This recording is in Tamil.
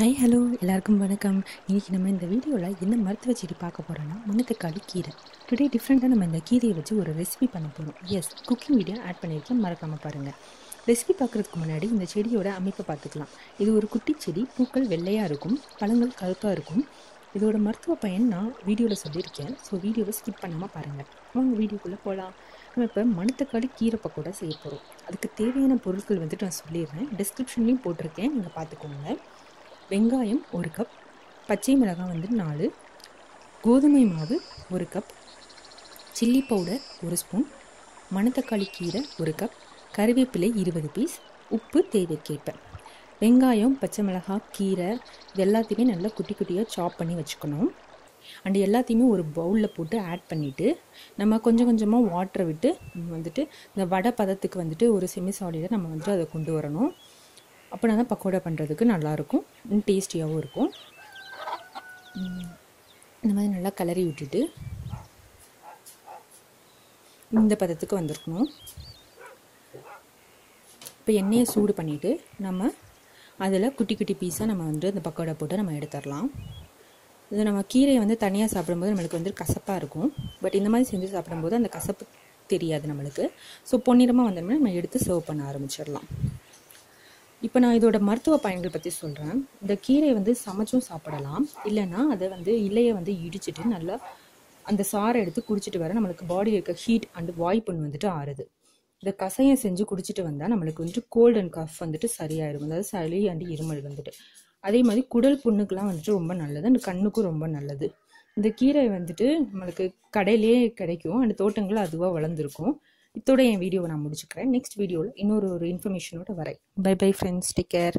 ஹாய் ஹலோ எல்லாருக்கும் வணக்கம். இன்றைக்கி நம்ம இந்த வீடியோவில் என்ன மருத்துவ செடி பார்க்க போகிறோன்னா மணத்தக்காளி கீரை. டுடே டிஃப்ரெண்ட்டாக நம்ம இந்த கீரையை வச்சு ஒரு ரெசிபி பண்ண போகிறோம். எஸ், குக்கிங் வீடியோ ஆட் பண்ணியிருக்கேன், மறக்காமல் பாருங்கள். ரெசிபி பார்க்குறதுக்கு முன்னாடி இந்த செடியோட அமைப்பை பார்த்துக்கலாம். இது ஒரு குட்டி செடி, பூக்கள் வெள்ளையாக இருக்கும், பழங்கள் கருப்பாக இருக்கும். இதோட மருத்துவ பயன் நான் வீடியோவில் சொல்லியிருக்கேன். ஸோ வீடியோவை ஸ்கிப் பண்ணாமல் பாருங்கள். அவங்க வீடியோக்குள்ளே போகலாம். நம்ம இப்போ மணத்தக்காளி கீரை பக்கோடா செய்ய போகிறோம். அதுக்கு தேவையான பொருட்கள் வந்துட்டு நான் சொல்லிடுறேன், டிஸ்கிரிப்ஷன்லேயும் போட்டிருக்கேன், நீங்கள் பார்த்துக்கோங்க. வெங்காயம் 1 கப், பச்சை மிளகாய் 4, கோதுமை மாவு 1 கப், சில்லி பவுடர் 1 ஸ்பூன், மணத்தக்காளி கீரை 1 கப், கறிவேப்பிலை 20 பீஸ், உப்பு தேவைக்கேற்ப. வெங்காயம், பச்சை மிளகாய், கீரை இது எல்லாத்தையுமே நல்லா குட்டி குட்டியாக சாப் பண்ணி வச்சுக்கணும். அண்ட் எல்லாத்தையுமே ஒரு பவுலில் போட்டு ஆட் பண்ணிவிட்டு நம்ம கொஞ்சம் கொஞ்சமாக வாட்டரை விட்டு வந்துட்டு இந்த வடை பதத்துக்கு வந்துட்டு ஒரு செமி சாலிடாக நம்ம வந்துட்டு அதை கொண்டு வரணும். அப்படின்னா தான் பக்கோடா பண்ணுறதுக்கு நல்லாயிருக்கும், டேஸ்டியாகவும் இருக்கும். இந்த மாதிரி நல்லா கிளறி விட்டுட்டு இந்த பதத்துக்கு வந்திருக்கணும். இப்போ எண்ணெயை சூடு பண்ணிவிட்டு நம்ம அதில் குட்டி குட்டி பீஸாக நம்ம வந்து அந்த பக்கோடா போட்டு நம்ம எடுத்துடலாம். இது நம்ம கீரையை வந்து தனியாக சாப்பிடும்போது நம்மளுக்கு வந்து கசப்பாக இருக்கும். பட் இந்த மாதிரி செஞ்சு சாப்பிடும்போது அந்த கசப்பு தெரியாது நம்மளுக்கு. ஸோ பொன்னிறமாக வந்தோம்னா நம்ம எடுத்து சர்வ் பண்ண ஆரம்பிச்சிடலாம். இப்போ நான் இதோட மருத்துவ பயன்கள் பற்றி சொல்கிறேன். இந்த கீரையை வந்து சமைச்சும் சாப்பிடலாம், இல்லைன்னா அதை வந்து இலையை வந்து இடிச்சிட்டு நல்லா அந்த சாறை எடுத்து குடிச்சிட்டு வர நம்மளுக்கு பாடியில் இருக்க ஹீட் அண்ட் வாய்ப்புண் வந்துட்டு ஆறுது. இந்த கஷாயம் செஞ்சு குடிச்சிட்டு வந்தால் நம்மளுக்கு வந்துட்டு கோல்டு அண்ட் கஃப் வந்துட்டு சரியாயிடும், அதாவது சளி அண்ட் இருமல் வந்துட்டு. அதே மாதிரி குடல் புண்ணுக்கெலாம் வந்துட்டு ரொம்ப நல்லது, அண்ட் கண்ணுக்கும் ரொம்ப நல்லது. இந்த கீரை வந்துட்டு நம்மளுக்கு கடையிலே கிடைக்கும், அண்ட் தோட்டங்கள் அதுவாக வளர்ந்துருக்கும். இதோட என் வீடியோவை நான் முடிச்சுக்கிறேன். நெக்ஸ்ட் வீடியோவில் இன்னொரு இன்ஃபர்மேஷனோட வரேன். Bye bye friends, take care.